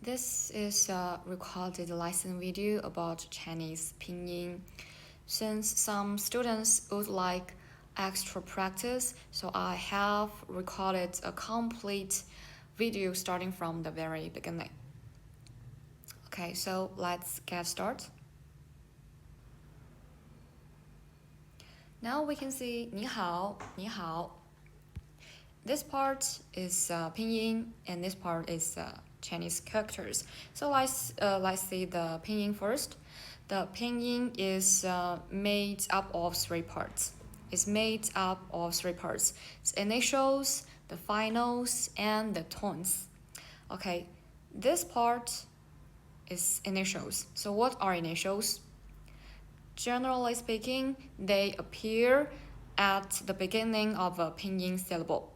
This is a recorded lesson video about Chinese Pinyin. Since some students would like extra practice, so I have recorded a complete video starting from the very beginning. Okay, so let's get started. Now we can see 你好,你好. This part is Pinyin, and this part is Chinese characters. So let's see the Pinyin first. The Pinyin is made up of three parts. It's made up of three parts: it's initials, the finals, and the tones. Okay, this part is initials. So what are initials? Generally speaking, they appear at the beginning of a Pinyin syllable.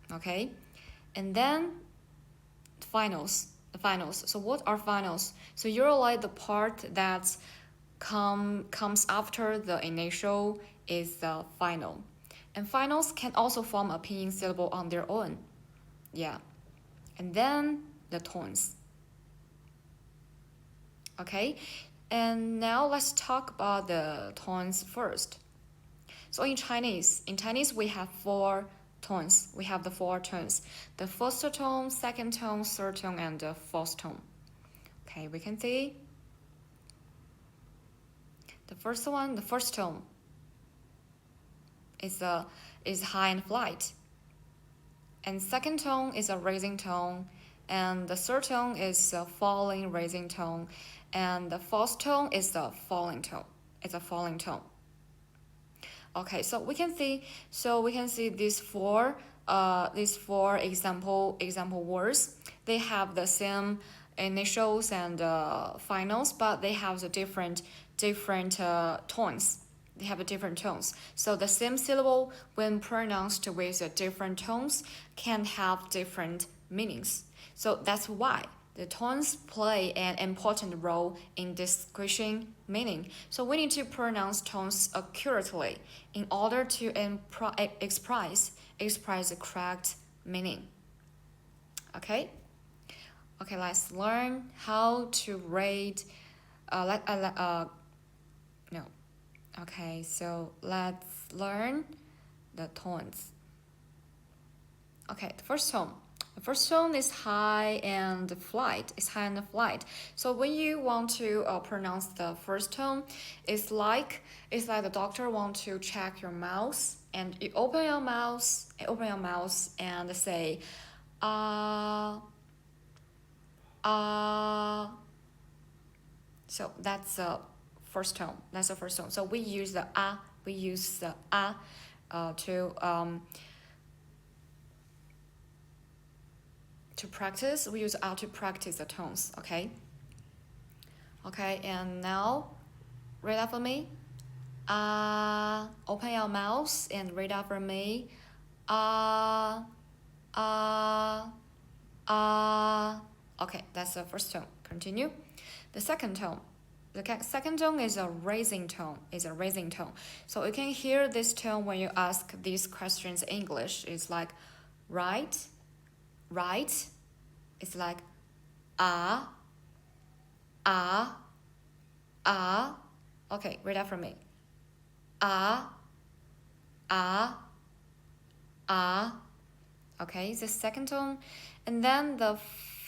Okay, and then the finals. So what are finals? So usually the part that comes after the initial is the final, and finals can also form a Pinyin syllable on their own. Yeah, and then the tones. Okay, and now let's talk about the tones first. So in Chinese we have four tones. We have the four tones: the first tone, second tone, third tone, and the fourth tone. Okay, we can see the first tone is high and flight, and second tone is a rising tone, and the third tone is a falling rising tone, and the fourth tone is a falling tone. It's a falling tone. Okay, so we can see these four example words. They have the same initials and finals, but they have the different tones. They have different tones. So the same syllable, when pronounced with different tones, can have different meanings. So that's why the tones play an important role in distinguishing meaning. So we need to pronounce tones accurately in order to express the correct meaning. Okay, let's learn how to read. Okay, so let's learn the tones. Okay, the first tone. The first tone is high and flight. So when you want to pronounce the first tone, it's like the doctor want to check your mouth, and you open your mouth and say, So that's the first tone. So we use the to practice. We use to practice the tones. Okay, and now read after me. Open your mouth and read after me. Okay, that's the first tone. Continue. The second tone. The second tone is a rising tone. So you can hear this tone when you ask these questions in English. It's like right. It's like Okay, read after me. Okay, the second tone, and then the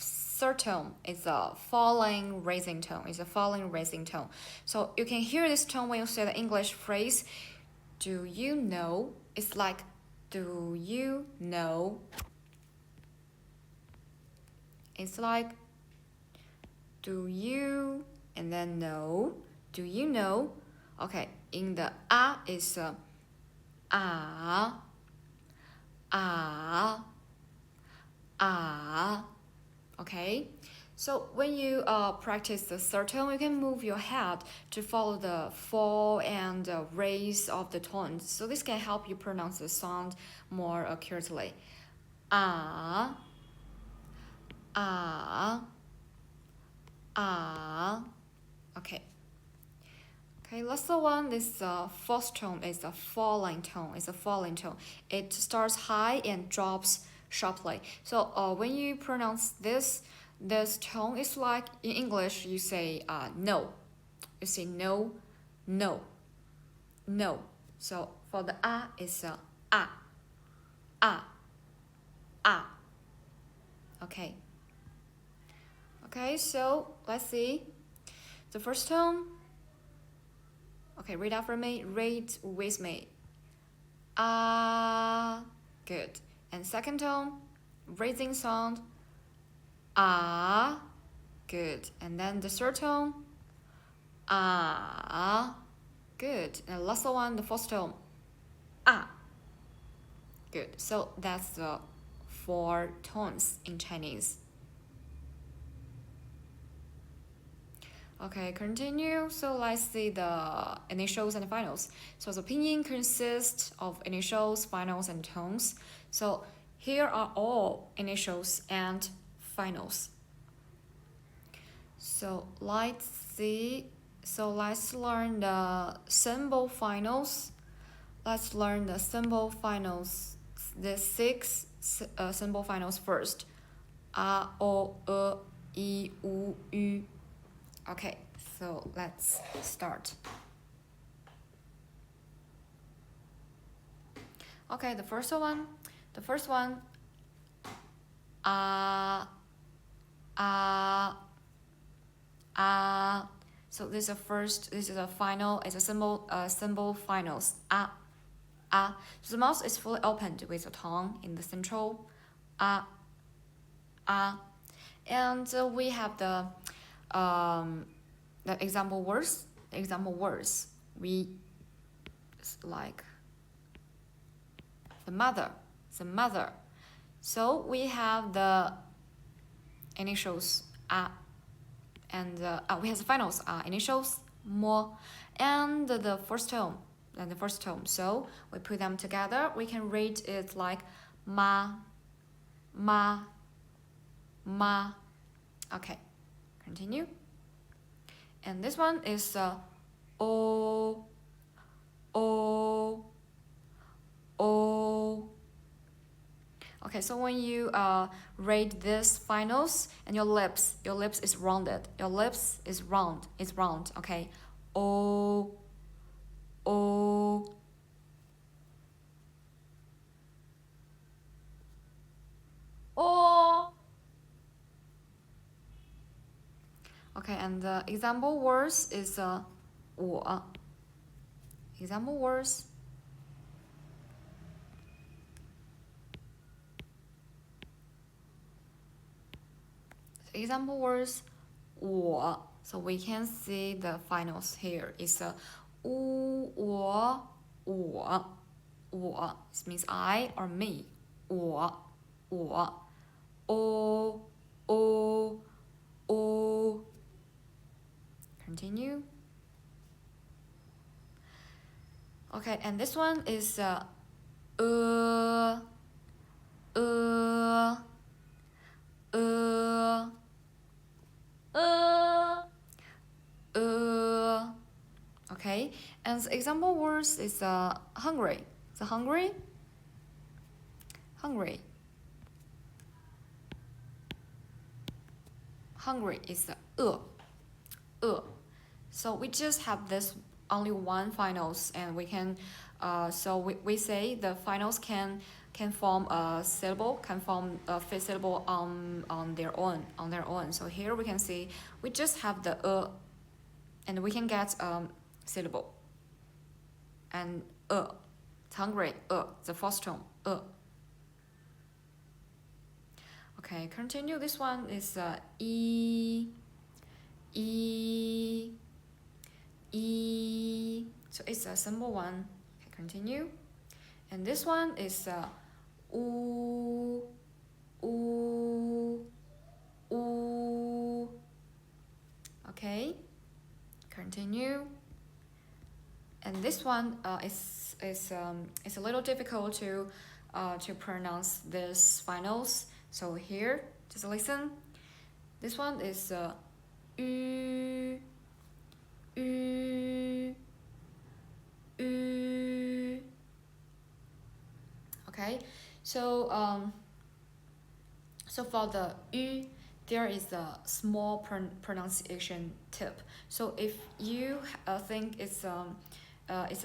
third tone is a falling rising tone. So you can hear this tone when you say the English phrase, do you know? It's like, do you know? It's like, do you, and then know. Do you know? Okay, in the is Okay, so when you practice the third tone, you can move your head to follow the fall and raise of the tones. So this can help you pronounce the sound more accurately. Okay. Last one is fourth tone. Is a falling tone. It starts high and drops sharply. So when you pronounce this this tone is like in English you say no. You say no, no, no. So for the it's ah, ah, ah. Okay. Okay, so let's see. The first tone. Okay, read after me. Read with me. Ah, good. And second tone, raising sound. Ah, good. And then the third tone. Ah, good. And last one, the fourth tone. Ah, good. So that's the 4 tones in Chinese. Okay, continue. So let's see the initials and finals. So the pinyin consists of initials, finals, and tones. So here are all initials and finals. So let's see. So let's learn the symbol finals. Let's learn the symbol finals. The 6 symbol finals first. A, O, E, I, U, Ü. Okay, so let's start. Okay, the first one, so this is a final, it's a symbol finals, so the mouth is fully opened with the tongue in the central, and we have the example words, we like the mother, so we have the initials and we have the finals initials mo and the first tone so we put them together, we can read it like ma. Okay, continue. And this one is o. Okay, so when you read this finals and your lips is rounded. Your lips is round. It's round. Okay. O. Okay, and the example words is 我. Example words. Example words 我. So we can see the finals here. It's 我. It means I or me. 我. O. Continue. Okay, and this one is okay, and the example words is hungry. The hungry. Hungry is the So we just have this only one finals, and we can so we say the finals can form a syllable, can form a fifth syllable on their own. So here we can see we just have the and we can get syllable and hungry the first tone Okay, continue. This one is e. So it's a simple one. Okay, continue. And this one is u. Okay, continue. And this one is a little difficult to pronounce this finals. So here, just listen. This one is ü. Okay, so so for the ü, there is a small pronunciation tip. So if you think it's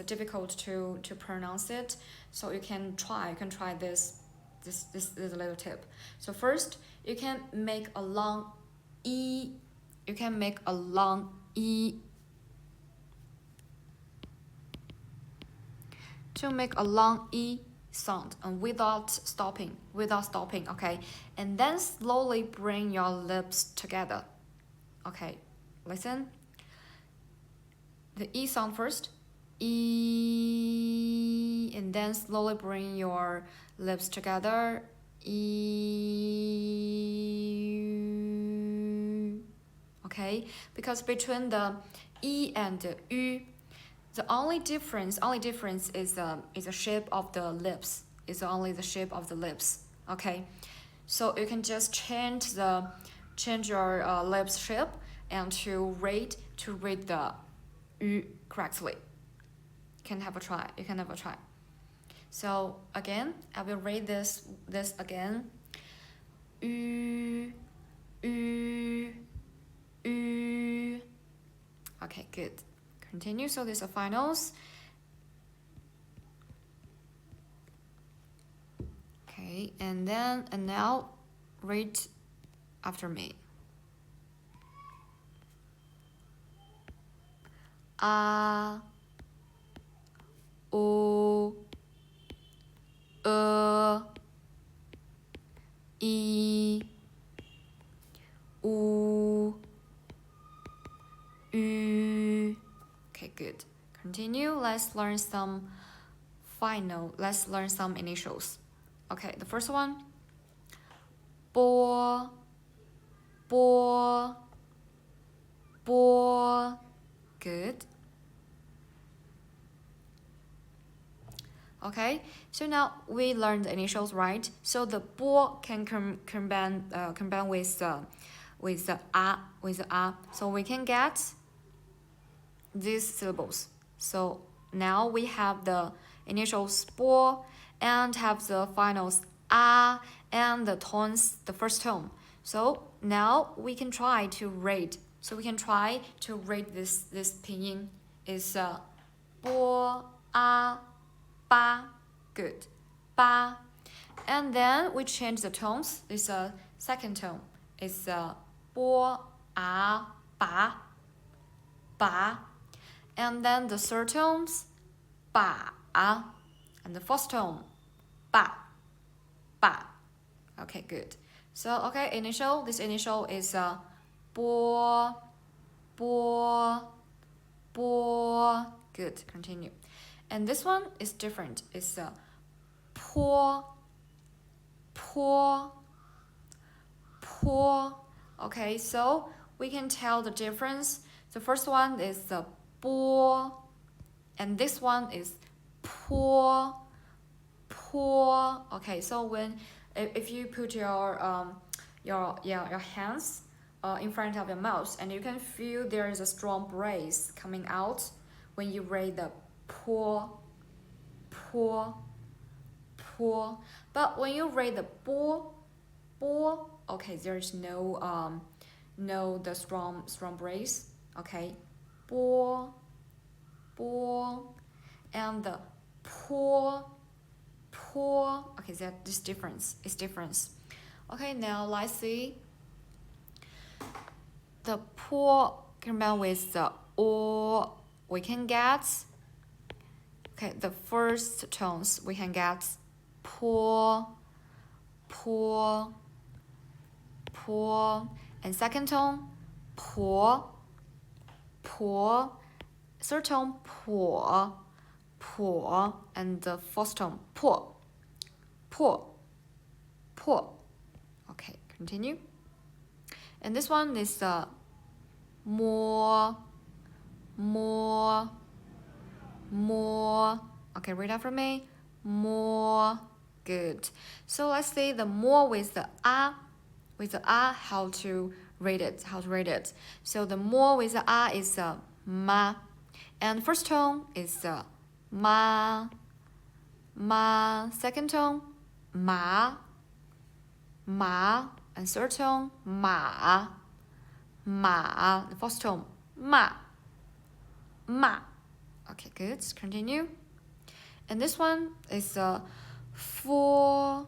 difficult to pronounce it, so you can try this little tip. So first, you can make a long e. You can make a long e. To make a long e sound and without stopping, okay? And then slowly bring your lips together. Okay, listen. The e sound first. E, and then slowly bring your lips together. E. Okay, because between the e and the u, the only difference is the shape of the lips. It's only the shape of the lips. Okay, so you can just change your lips shape and to read the u correctly. You can have a try. So again, I will read this again. U, u, u. Okay, good. Continue. So these are finals. Okay, and now read after me. A, O, E, U, U. Okay, good. Continue. Let's learn some initials. Okay, the first one. Bo, bo, bo. Good. Okay, so now we learned the initials, right? So the bo can combine with the a. So we can get these syllables. So now we have the initials bo and have the finals a and the tones, the first tone. So now we can try to read. This pinyin is bo a ba. Good. Ba. And then we change the tones. This second tone is bo a ba. Ba. And then the third tones, ba. And the fourth tone, ba. Ba. Okay, good. So okay, this initial is bo. Good. Continue. And this one is different. It's po. Okay, so we can tell the difference. The first one is the bo, and this one is po. Okay, so if you put your hands in front of your mouth, and you can feel there is a strong brace coming out when you read the po. But when you read the bo, okay, there's no the strong brace. Okay, bo, and the po. Okay, this difference is difference. Okay, now let's see. The po combined with the o, we can get. Okay, the first tones we can get po, and second tone po. Third tone po, and the fourth tone po. Okay, continue. And this one is more. Okay, read after me. More. Good. So let's see the more with the a. How to read it. So the more with the a is ma, and first tone is ma. Second tone ma. and third tone, 马 马 the fourth tone, 骂 骂 okay, good, continue. And this one is for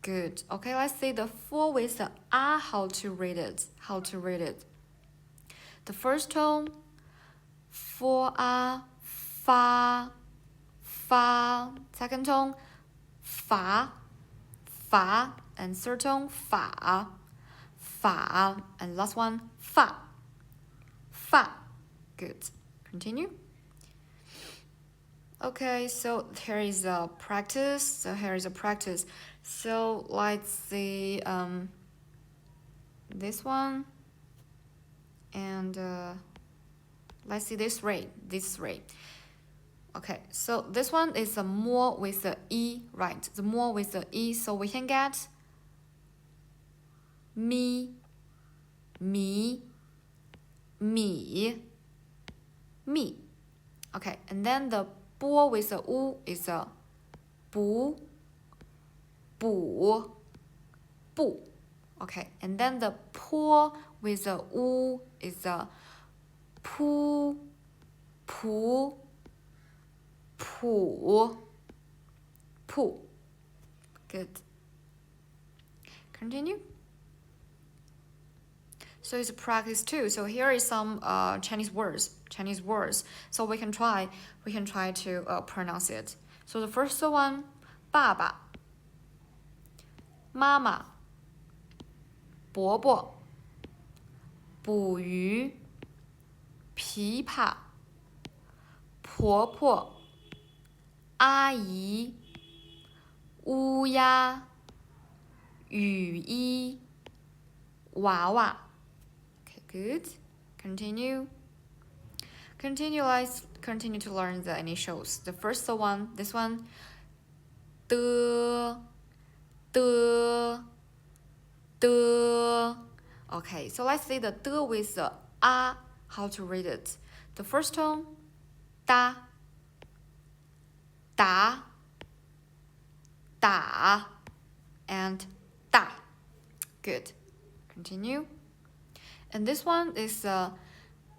good. Okay, let's see the for with the how to read it. The first tone, for fa. Second tone, fa, and third tone, fa, and last one, fa. Good. Continue. Okay, so here is a practice. So let's see this one, and let's see this rate. Okay, so this one is a more with the e, right? The more with the e, so we can get me. Okay, and then the bo with the u is a bu. Okay, and then the po with the u is a pu. Good. Continue. So it's a practice too. So here is some Chinese words. So we can try to pronounce it. So the first one, 爸爸 妈妈 伯伯 捕鱼 琵琶 婆婆 阿姨 乌鸦 雨衣 娃娃 Okay, good. Continue. Let's continue to learn the initials. The first one, this one, 的 Okay, so let's see the 的 with the how to read it. The first tone, 哒 and 大 Good. Continue. And this one is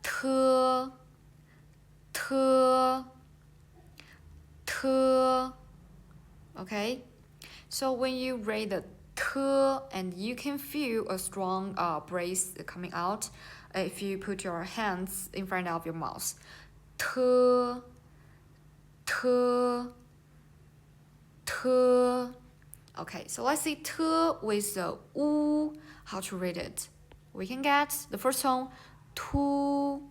特 Okay, so when you read the 特 and you can feel a strong brace coming out if you put your hands in front of your mouth. 特 Okay, so let's see 特 with the u, how to read it. We can get the first tone, 土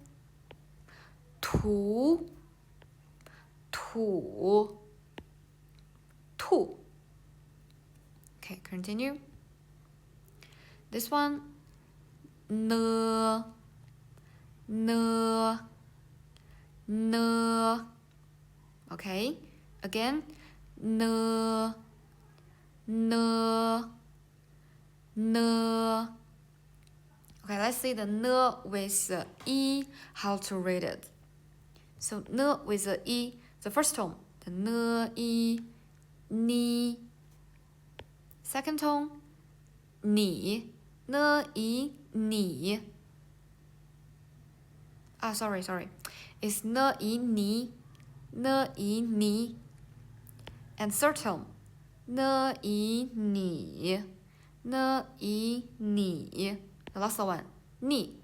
Okay, continue. This one, 呢 Okay, again, 呢 Okay, let's see the 呢 with the e, how to read it. So 呢 with the e, the first tone, the 呢 e, ni. Second tone, 你 呢 e, ni. Sorry. It's 呢 e, ni. And third tone, 呢 e, ni. The last one, ni.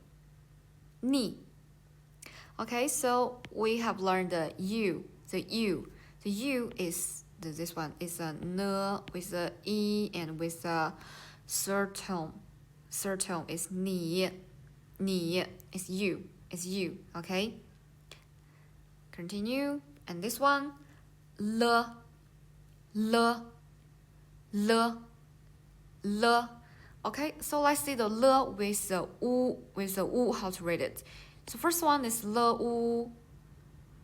Okay, so we have learned the u. The u is this one is a ne with the e and with the third tone. Third tone is ni. It's you. Okay. Continue. And this one, le. Okay, so let's see the le with the u, how to read it. So first one is le u,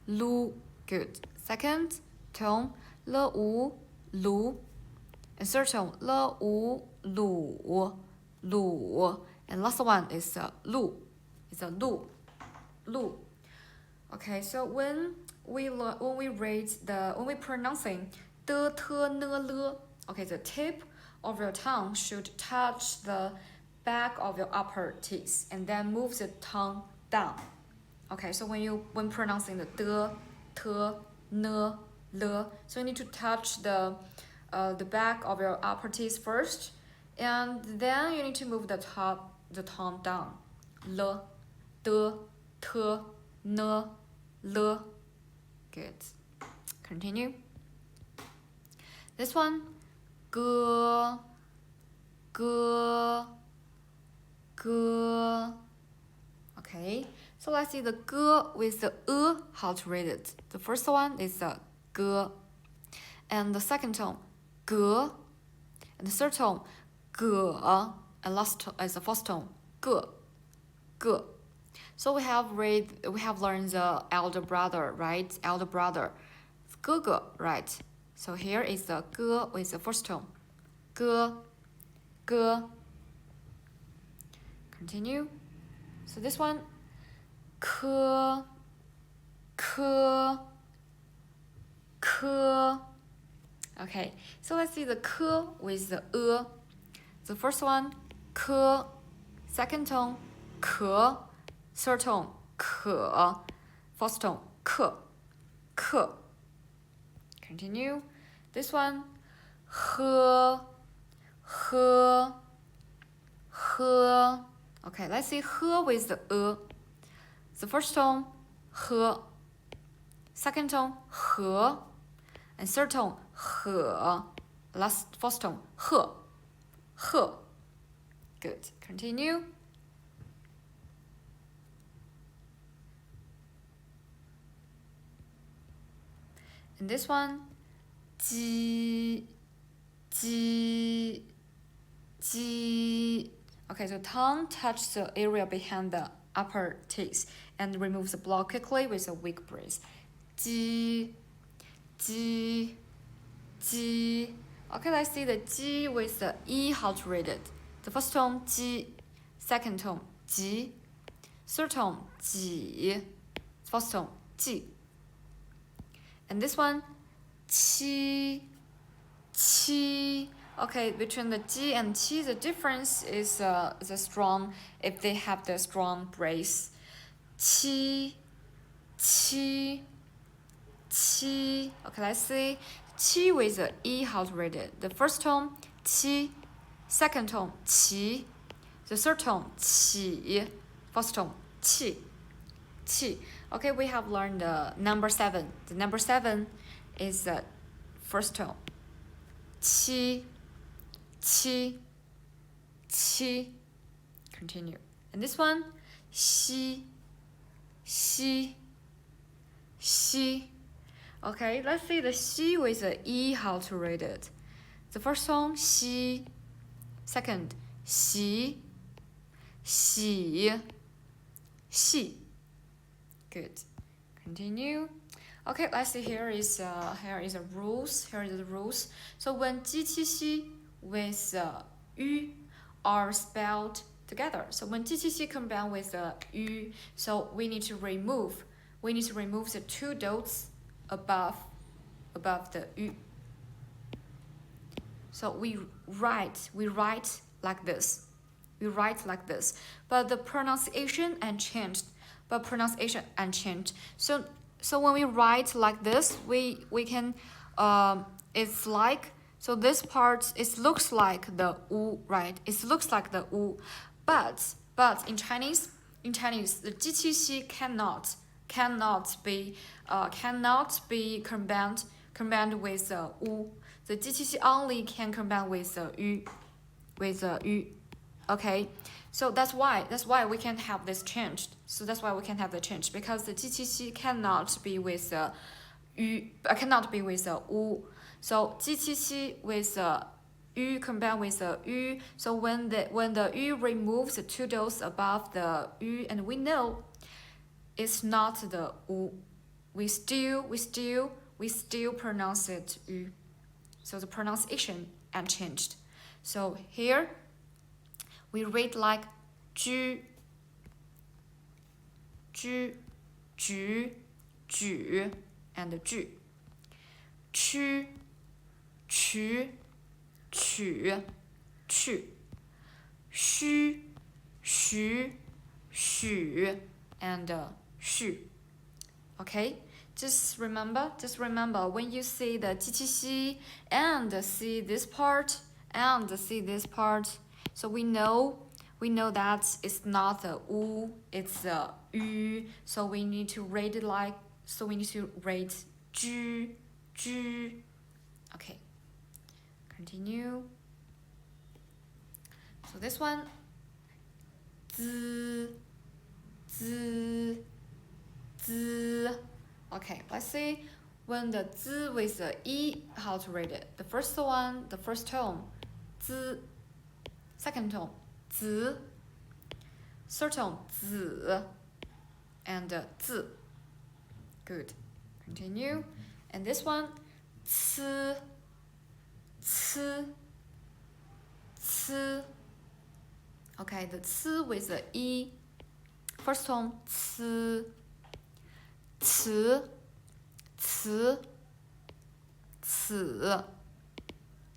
lu. Good. Second tone, le u, lu. And third tone, le u, lu. And last one is lu. It's a lu. Okay, so when we pronouncing 的、特、呢、了. Okay, the tip of your tongue should touch the back of your upper teeth and then move the tongue down. Okay, so when pronouncing the 的、特、呢、了, so you need to touch the back of your upper teeth first, and then you need to move the tongue down. 了、的、特、呢、了. Good. Continue. This one. 哥 Okay, so let's see the 哥 with the how to read it. The first one is the 哥, and the second tone 哥, and the third tone 哥, and last tone is the fourth tone 哥. So we have learned the elder brother, right? Elder brother, 哥哥, right? So here is the 哥 with the first tone 哥. Continue. So this one 科 Okay, so let's see the 科 with the The first one 科, second tone 可, third tone 可, fourth tone 克. Continue. This one 喝. Okay, let's see 喝 with the The first tone 喝, second tone 和, and third tone 和, fourth tone 贺. Good. Continue. And this one 鸡. Okay, so tongue touches the area behind the upper teeth and removes the block quickly with a weak breath. 鸡. Okay, let's see the 鸡 with the how to read it. The first tone 鸡, second tone 鸡, third tone 几, fourth tone 记. And this one 七. Okay, between the 鸡 and 七, the difference is the strong, if they have the strong brace. 七. Okay, let's see. 七 with the how to read it. The first tone 七, second tone 齐, the third tone 起, fourth tone 气. Okay, we have learned the number 7. The number 7 is the first tone. 七. Continue. And this one 西. Okay, let's see the 西 with the how to read it. The first tone 西, second 习. Good. Continue. Okay, let's see. Here is the rules. Here is the rules. So when 机器西 with ü are spelled together. So when 机器西 combine with ü, so we need to remove the two dots above the ü. So we write like this. But the pronunciation unchanged. So when we write like this, we can it's like, so this part, it looks like the u, right? It looks like the u, but in Chinese the 机器西 cannot be combined with the u. The 机器西 only can combine with the ü. Okay, so that's why we can have this changed. So that's why we can have the change, because the 机器西 cannot be with the u. So 机器西 with the ü combined with the ü. So when the ü removes the two dots above the ü, and we know it's not the u, we still pronounce it ü. So the pronunciation unchanged. So here we read like 居, 局, and 句. 区,曲，去，虚，徐，许 and 序 okay, just remember when you see the 机器西 and see this part so we know that it's not a u, it's a ü, so we need to rate it like ju. Okay, continue. So this one 滋 okay, let's see when the 滋 with the e, how to read it. The first tone 滋, second tone 子, third tone 子 and 字. Good, continue. And this one 呲 okay, the 呲 with the e, first tone 呲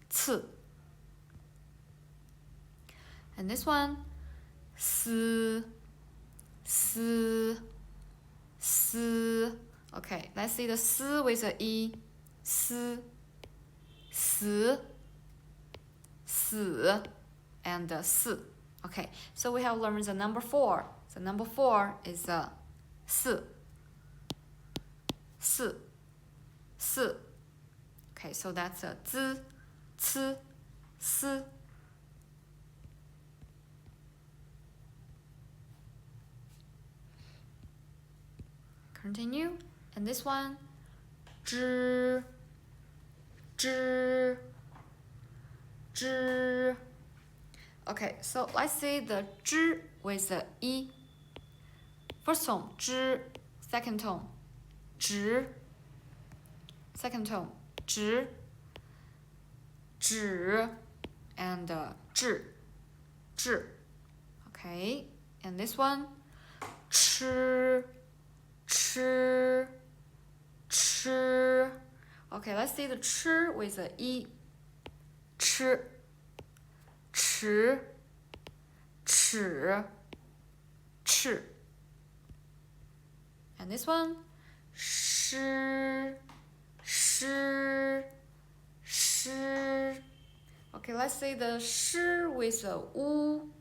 次 and this one 丝 okay, let's see the 丝 with the e, 丝 死 and 四 okay, so we have learned the number 4. The number 4 is 四 okay, so that's 滋 ц 丝 continue. And this one 知 okay, so let's see the 知 with the e. First tone 知, second tone 直, second tone 直 and 智 okay, and this one 吃 okay, let's see the 吃 with the e. 吃 尺 and this one 诗 okay, let's see the 诗 with the u.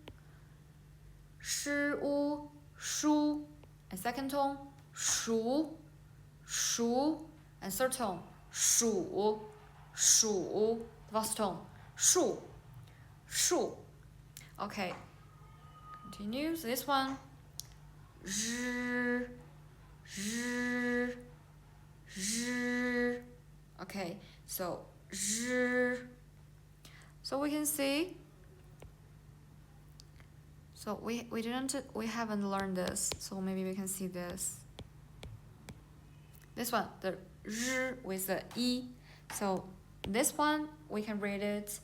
诗 u 书 and second tone 熟 and third tone 数 first tone 树 okay, continue. So this one 日 okay, so 日 so we can see, so we haven't learned this, so maybe we can see this one, the 日 with the e. So this one we can read it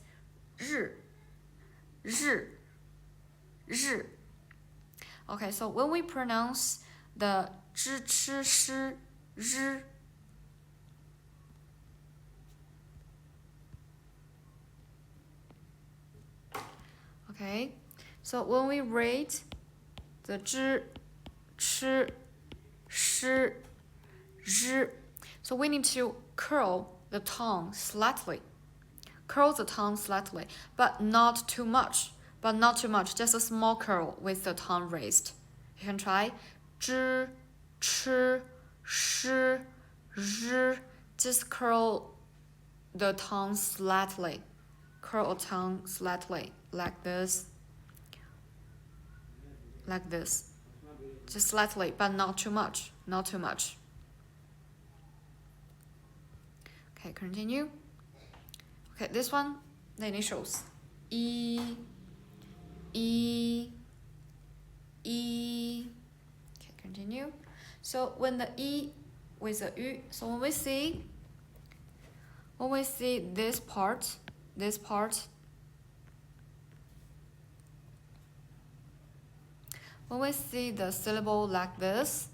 日 okay, so when we pronounce the 知吃诗 日 okay, so when we rate the 知吃诗 日 so we need to curl the tongue slightly, but not too much, just a small curl with the tongue raised. You can try 知吃诗 日 just curl the tongue slightly, like this, just slightly, but not too much. Okay, continue. Okay, this one, the initials E. Okay, continue. So when the E with the U, so when we see this part, when we see the syllable like this,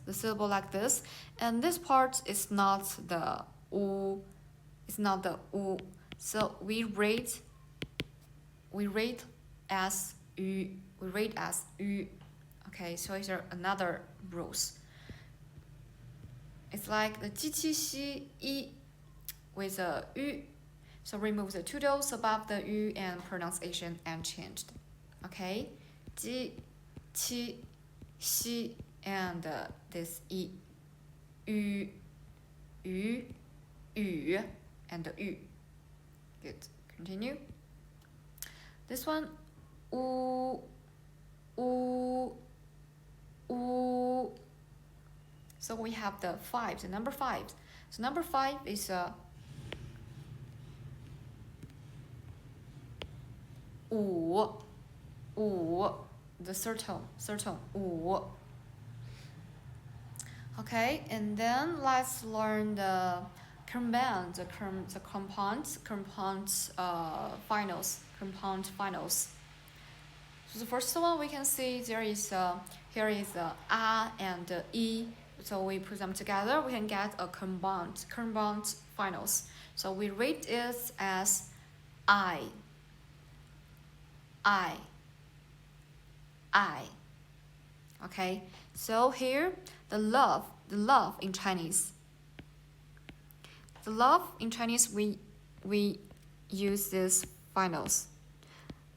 and this part is not the U, So we rate as yu. We rate as yu. Okay, so here's another rules. It's like the 机器西一 with a yu. So remove the two dots above the yu and pronunciation unchanged. Okay, 机器西 and this i yu yu yu and yu. Good. Continue. This one u u u. So we have the five, the number five. So number five is wu, the third tone, wu. Okay, and then let's learn the compound, the compound finals. So the first one we can see there is here is a and e. So we put them together, we can get a compound finals. So we rate it as I. Okay, so here the love in Chinese. The love in Chinese we use this finals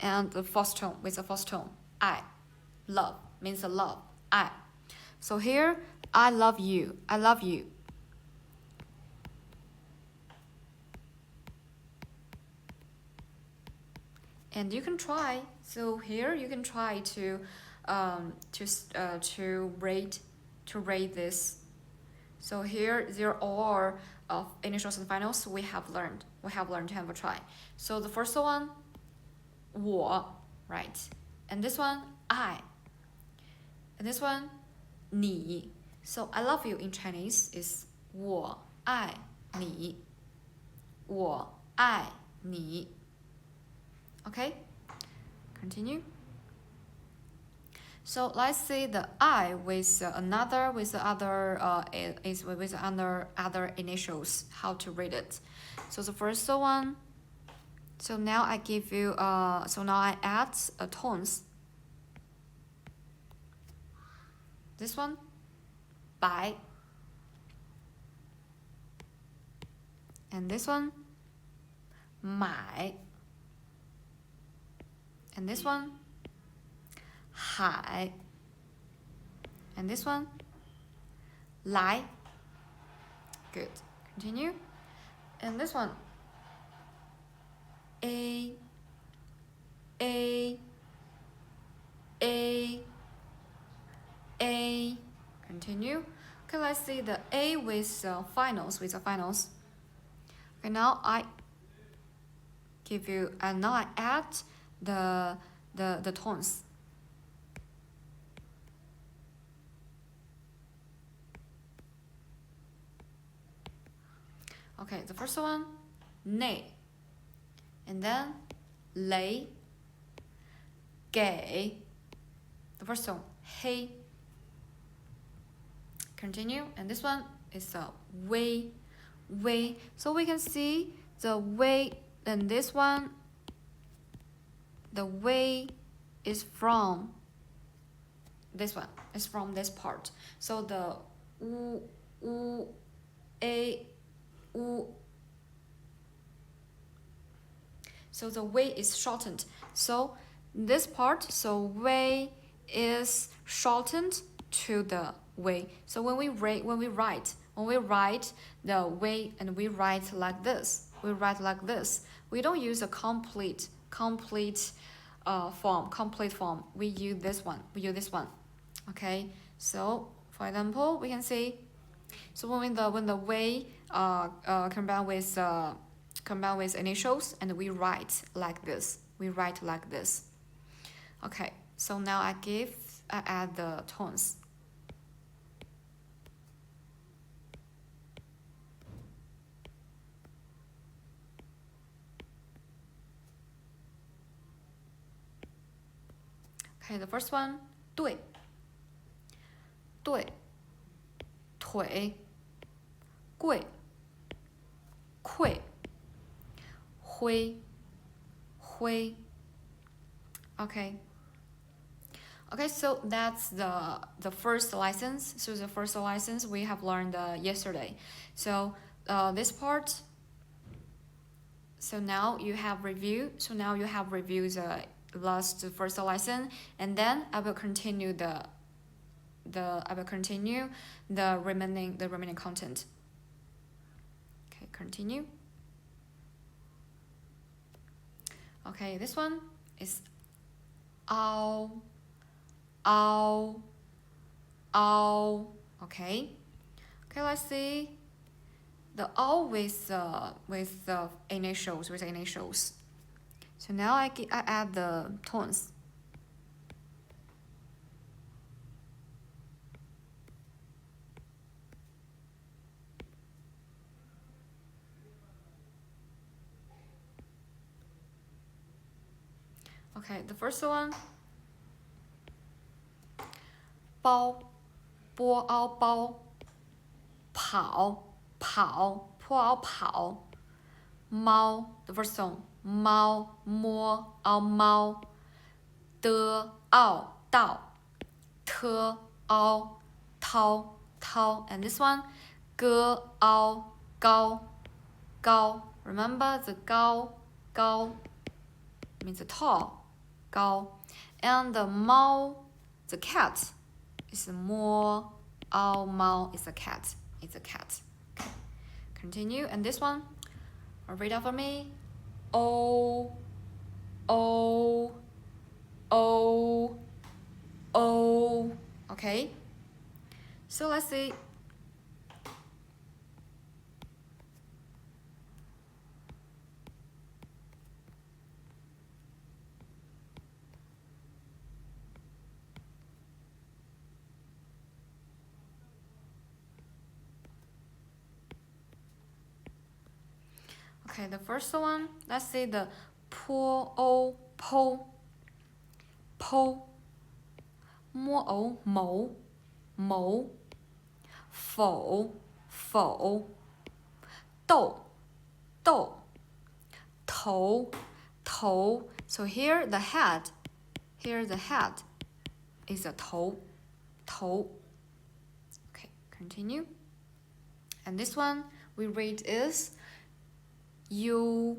and the first tone with the first tone. I. Love means the love. I. So here I love you. And you can try. So here you can try to rate this. So here there are initials and finals we have learned to have a try. So the first one 我, right? And this one I. And this one 你. So I love you in Chinese is 我爱你. 我爱你. Okay, continue. So let's see the I with other initials. How to read it? So the first one. So now I give you so now I add tones. This one, 白. And this one, 买. And this one, 海. And this one, 来. Good. Continue. And this one, a. Continue. Okay, let's see the A with finals. Okay, now I give you, and now I add the tones. Okay, the first one, 内. And then 雷, 给. The first one, 黑. Continue. And this one is a 微. So we can see the 微, and this one, the 微is from this one. It's from this part. So the a. So the 微 is shortened. So this part, so 微 is shortened to the 微. So when we write the 微and we write like this, we don't use a complete form. We use this one. Okay. So for example, we can see. So when the 微combine with initials and we write like this. Okay. So now I add the tones. Okay, the first one, 对, 腿, 贵, 溃,灰灰 okay. Okay, so that's the first license. So the first license we have learned yesterday. So this part. So now you have review. So now you have reviewed the first lesson, and then I will continue the remaining content. Okay, continue. Okay, this one is ow. Okay, let's see the ow with initials. So now I add the tones. Okay, the first one. 包 波凹包 跑 坡凹跑 猫 the first song 猫摸凹猫 的凹道 特凹涛 and this one 歌凹高 remember the 高 means tall 高 and the 猫 the cat is more Mau is a cat. It's a cat. Okay. Continue. And this one, read out for me. O. Okay. So let's see. Okay, the first one, let's say the po, mo, mo, fo, do, tou. So here the head is a tou. Okay, continue. And this one we read is you.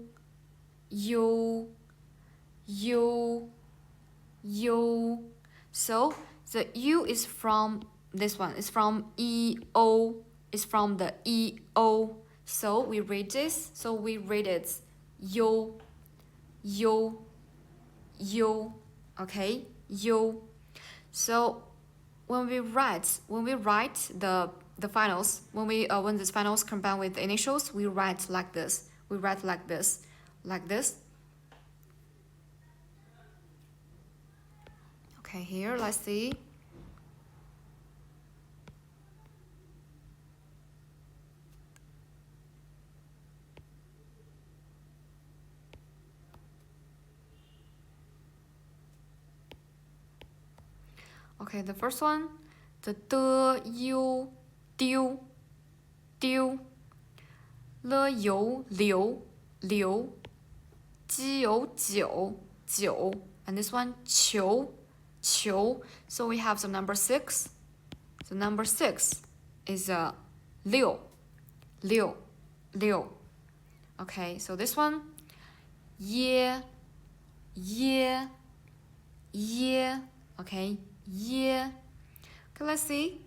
So the U is from this one. It's from EO. It's from the EO. So we read this. So we read it yo. Okay, yo. So when we write the finals, when these finals combine with the initials, we write like this. Like this. Okay, here, let's see. Okay, the first one, the you,丢,了有流 鸡有酒 and this one 球 so we have the number 6. The number 6 is 六 okay, so this one 耶 okay, 耶 okay, let's see.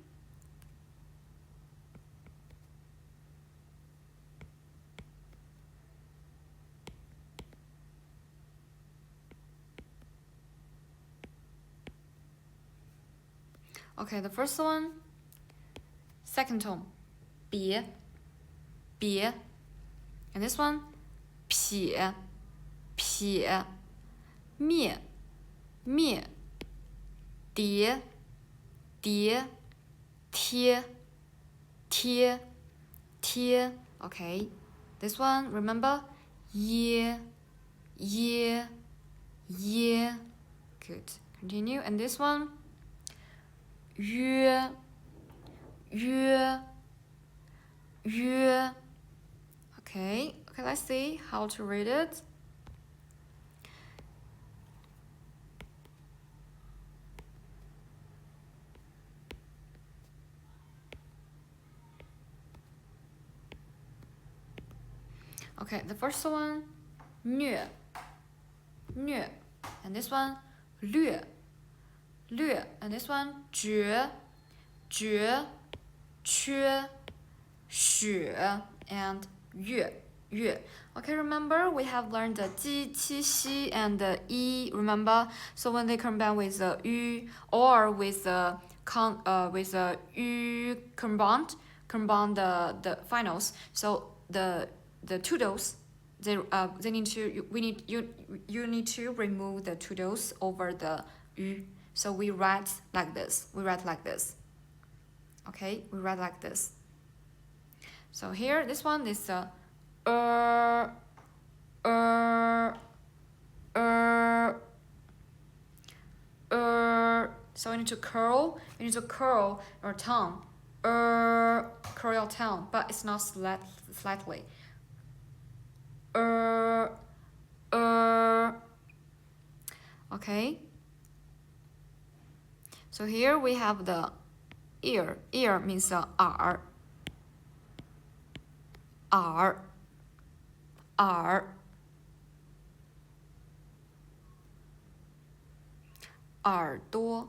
Okay, the first one, second tone, 别 and this one, 撇 灭 叠 贴 okay, this one, remember, 耶 good, continue, and this one, 约 okay, Okay, let's see how to read it. Okay, the first one, 虐,虐, and this one, 略, 略, and this one, 绝, 绝, 缺, 雪, and 月, 月. Okay, remember we have learned the 鸡, 七, 西 and the 一, remember? So when they combine with the 语 or with the yu combine the finals. So the two dose, they need to you need to remove the two dose over the yu. So we write like this. Okay, we write like this. So here, this one is er. So you need to curl your tongue. Curl your tongue, but it's not slightly. Okay. So here we have the ear. Ear means 耳. 耳 耳朵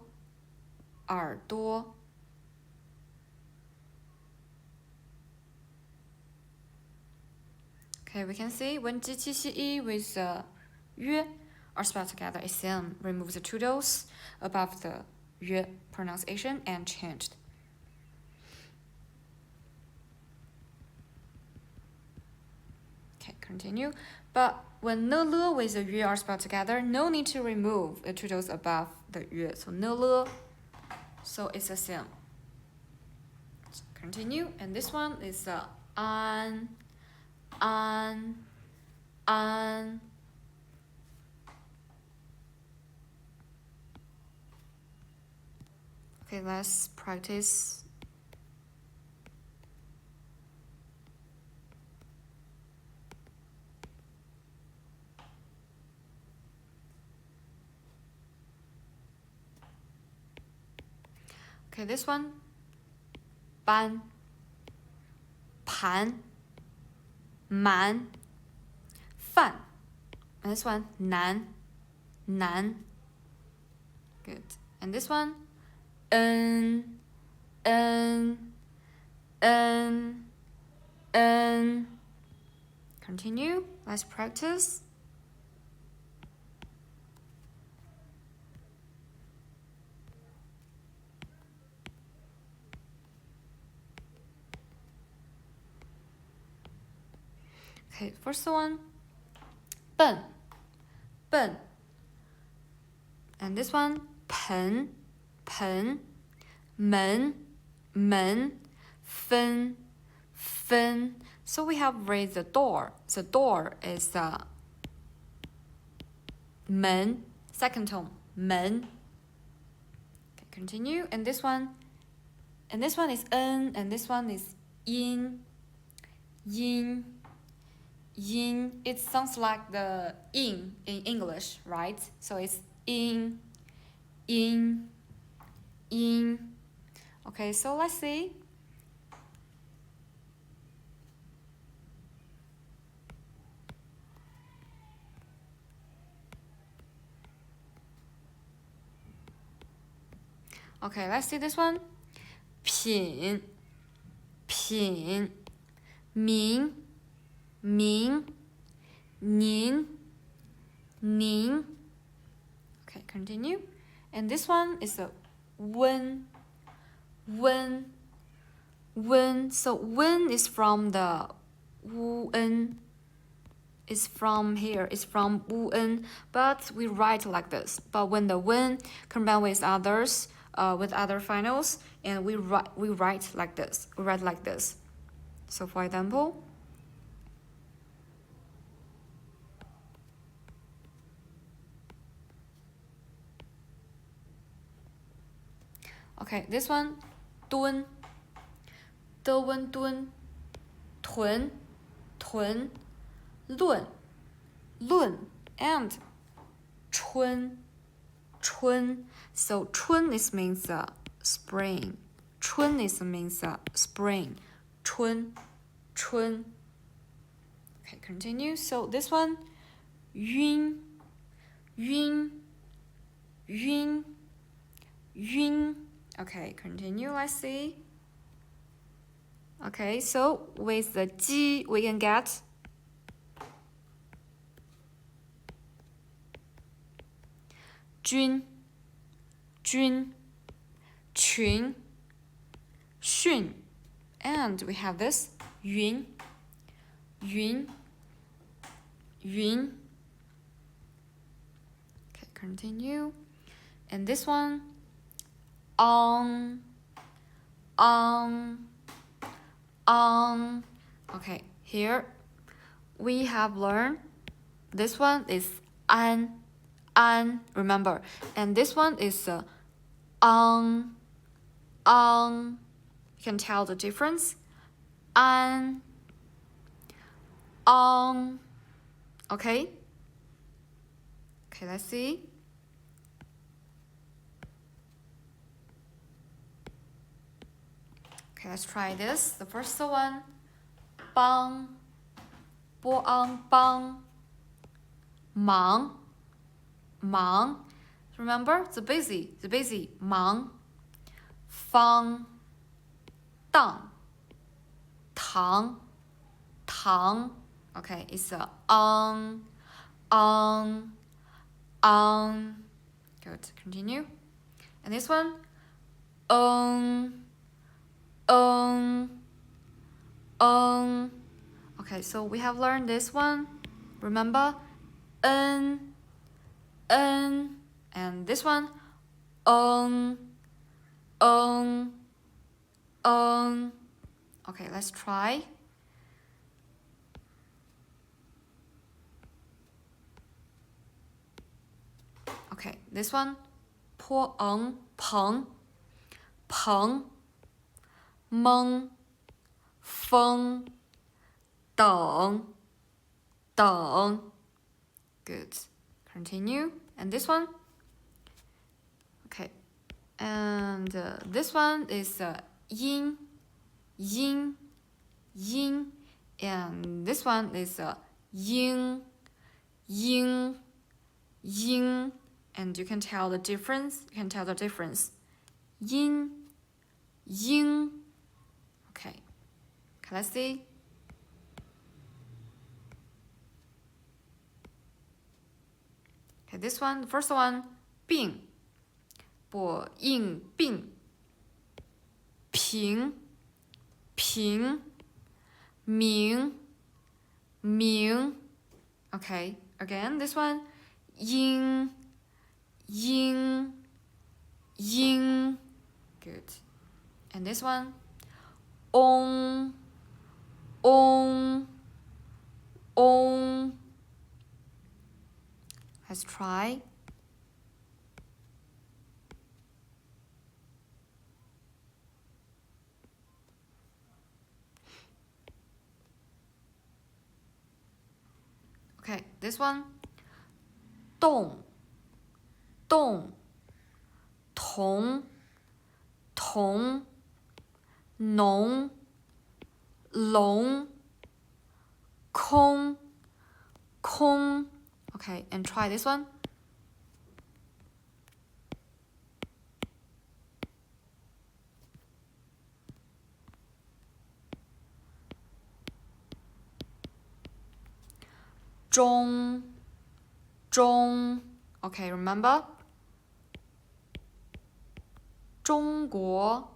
耳朵 Okay, we can see when 鸡七西一 with 约 are spelled together, SM removes the two dots above the 约 pronunciation and changed. Okay, continue. But when 呢了 with the 约 are spelled together, no need to remove the two dots above the 约. So 呢了, so it's the same. Continue, and this one is an. Okay, let's practice. Okay, this one, 班 盘 满 饭 and this one, 难 good, and this one, 嗯 continue, let's practice. Okay, first one, 笨 and this one, 盆 门 分 so we have raised the door is 门 second tone 门 okay, continue, and this one is 恩 and this one is 音 it sounds like the in English, right? So it's in. Okay, so let's see. Okay, let's see this one. 品 名 您 okay, continue, and this one is a 温 so 温 is from the 乌恩 is from here, it's from 乌恩, but we write like this. But when the 温 combine with others with other finals, and we write like this. So for example, okay, this one, 蹲 的温蹲 屯论 and 春 So 春 is means spring. 春 is means spring. 春 Okay, continue. So this one 晕 Okay, continue. Let's see. Okay, so with the G we can get君 群 训 and we have this 云 Okay, continue. And this one on Okay, here we have learned this one is an, remember, and this one is on. You can tell the difference. On. Okay, let's see. Okay, let's try this. The first one, 帮 帮 忙 Remember the busy 忙 方 当 糖 Okay, it's a on. Good, continue. And this one, Okay, so we have learned this one. Remember, and this one, Okay, let's try. Okay, this one, 坡棚蒙风等 Good. Continue. And this one. Okay. And this one is yin. And this one is ying. And you can tell the difference. Yin. Okay, let's see. Okay, this one, the first one, 病 不应病 平 明 Okay, again, this one, 应 Good. And this one, on. Let's try. Okay, this one, 动 同 浓 龙 空 Okay, and try this one. Zhong. Okay, remember? 中国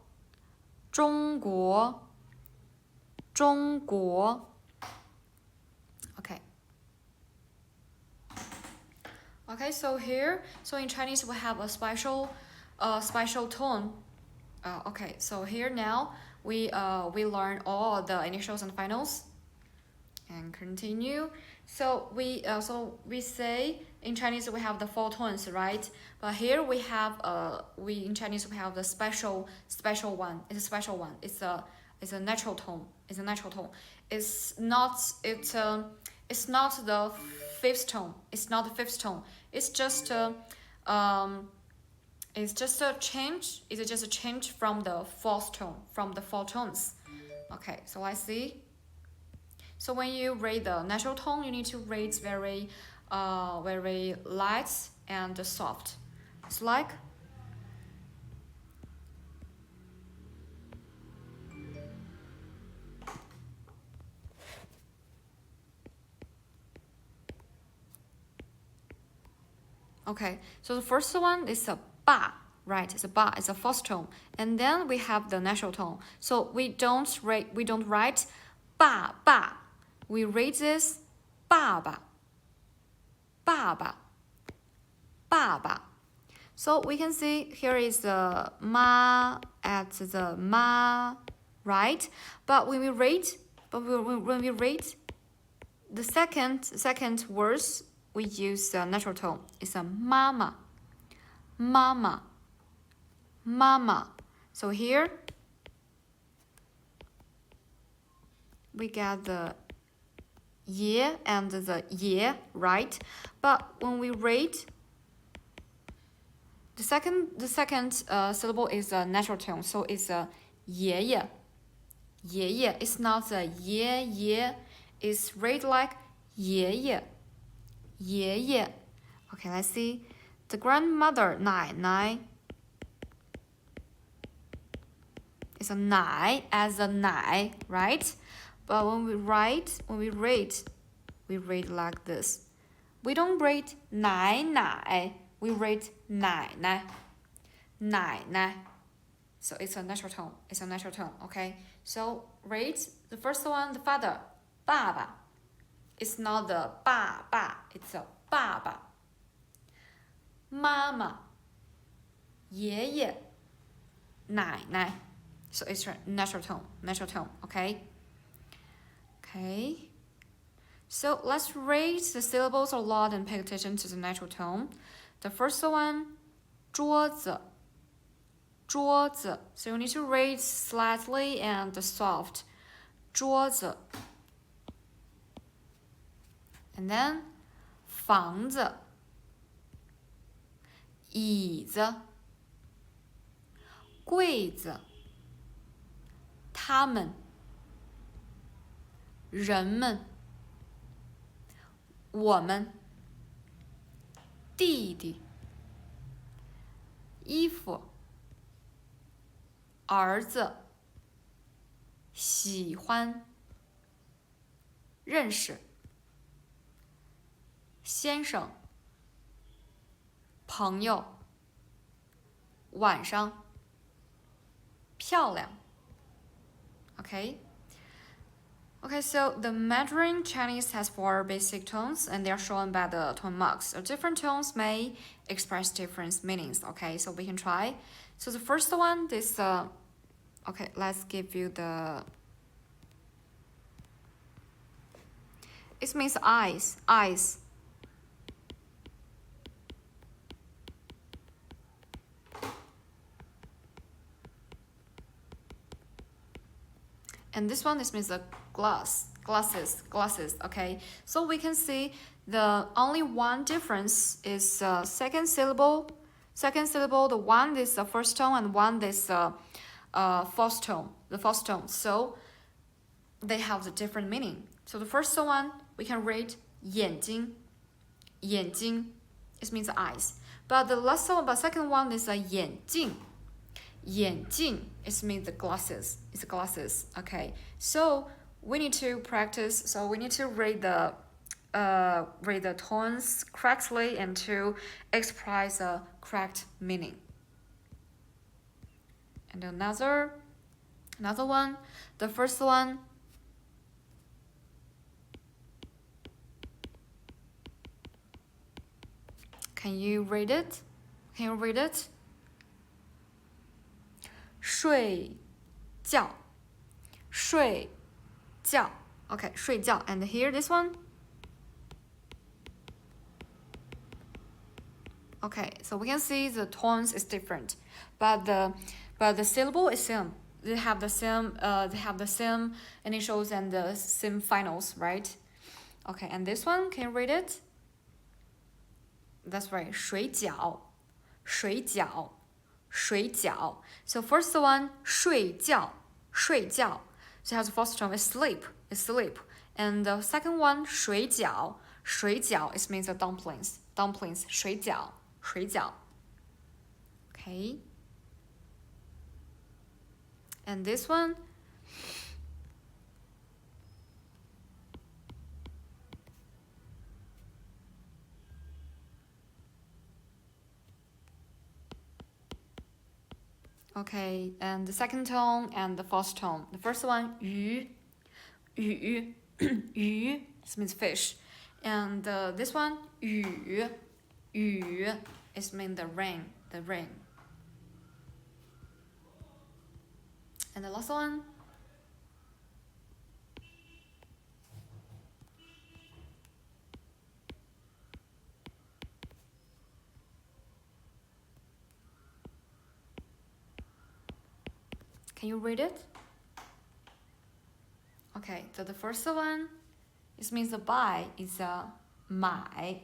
Okay, so here, in Chinese we have a special tone. Okay, so here now we learn all the initials and finals. And continue. So we say in Chinese we have the 4 tones, right? But here we have in Chinese we have the special one. It's a special one. It's a natural tone. It's not It's not the fifth tone. It's not the fifth tone. It's just it's just a change. It's just a change from the fourth tone, from the four tones. Okay, so let's see. So when you read the natural tone, you need to read very, very light and soft. It's like. Okay, so the first one is a ba, right? It's a ba, it's a fourth tone, and then we have the natural tone. So we don't write ba ba. We read this ba ba, ba ba, ba ba. So we can see here is the ma at the ma, right? But when we read, the second words, we use the natural tone. It's a mama, mama, mama. So here we get the ye and the ye, right? But when we read, the second syllable is a natural tone, so it's a ye ye. Ye ye. It's not a ye ye. It's read like ye ye. Ye ye. Okay, let's see. The grandmother, 奶奶. It's a 奶 as a 奶, right? But when we read, we read like this. We don't read 奶奶. We read 奶奶. 奶奶. So it's a natural tone. It's a natural tone, okay? So read the first one, the father, 爸爸. It's not the 爸爸, it's a 爸爸. Mama, 爷爷, 奶奶. So it's a natural tone, okay? Okay. So let's read the syllables a lot and pay attention to the natural tone. The first one, 桌子. 桌子. So you need to read slightly and soft. 桌子. And then 房子. 椅子. 柜子. 他们. 人们. 我们. 弟弟. 衣服. 儿子. 喜欢. 认识. 先生. 朋友. 晚上. 漂亮. Okay? Okay, so the Mandarin Chinese has 4 basic tones, and they are shown by the tone marks. So different tones may express different meanings. Okay, so we can try. So the first one is okay, let's give you the. It means eyes, eyes. And this one, this means the glasses, okay? So we can see the only one difference is second syllable, the one is the first tone and one is the fourth tone, so they have the different meaning. So the first one, we can read 眼睛, 眼睛, it means eyes. But the second one is 眼镜. 眼镜, it means the glasses. It's glasses. Okay. So we need to practice. So we need to read the tones correctly and to express the correct meaning. And another one. The first one. Can you read it? 睡觉 Okay, 睡觉. And here, this one. Okay, so we can see the tones is different, but the syllable is same. They have the same initials and the same finals, right? Okay, and this one, can you read it? That's right, 水饺水饺水饺 So first one, 睡觉睡觉 So it has the first term is sleep, is sleep. And the second one, 水饺水饺 it means the dumplings, dumplings 水饺水饺 Okay. And this one, okay, and the second tone and the first tone. The first one, 鱼鱼鱼 it means fish. And this one, 雨雨 it means the rain, the rain. And the last one, can you read it? Okay, so the first one, it means the buy is 买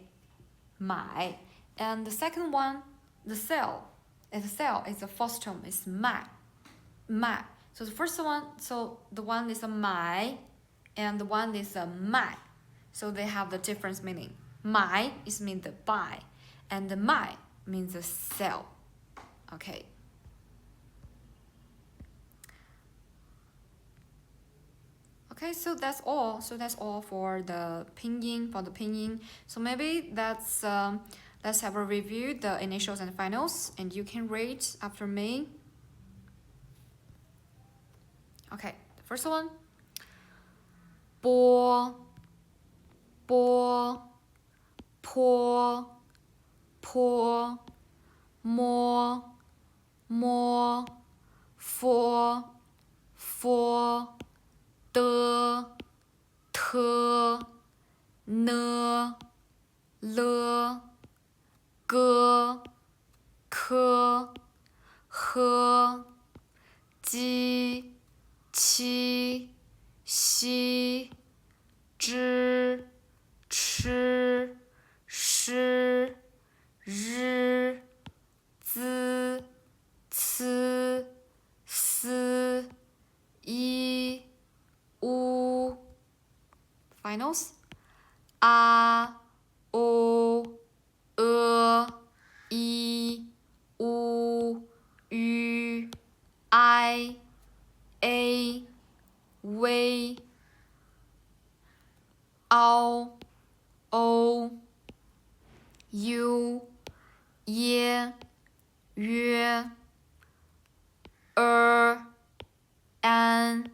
and the second one, the sell is the first term is 卖 So the first one, so the one is 买 and the one is 卖 So they have the different meaning. 买 is mean the buy and the 卖 means the sell. Okay. Okay, so that's all. So that's all for the pinyin. So maybe let's have a review the initials and finals, and you can read after me. Okay, the first one. 波波坡摸佛的特呢了个科和鸡七西知吃诗日滋呲丝一乌 Finals. 啊 o 一乌吁 I a 微 凹 o u 耶约 安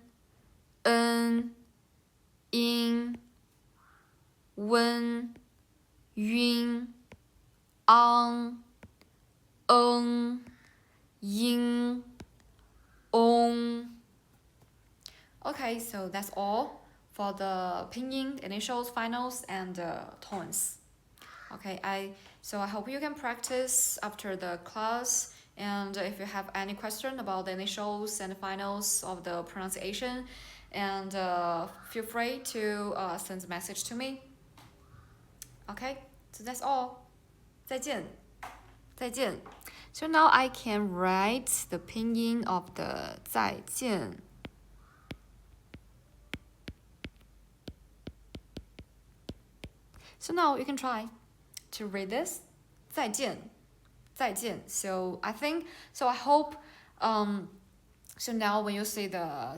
n 音温晕 ang 音 ong. Okay, so that's all for the pinyin, initials, finals, and tones. Okay, I hope you can practice after the class. And if you have any question about the initials and finals of the pronunciation, and feel free to send a message to me. Okay, so that's all. 再见，再见. So now I can write the pinyin of the 再见. So now you can try to read this. 再见，再见. So I hope so now when you see the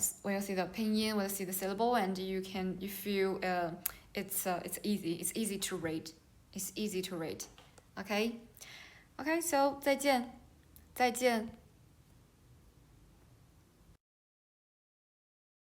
pinyin, when you see the syllable, and you feel it's easy to read. It's easy to read. Okay, so 再见，再见.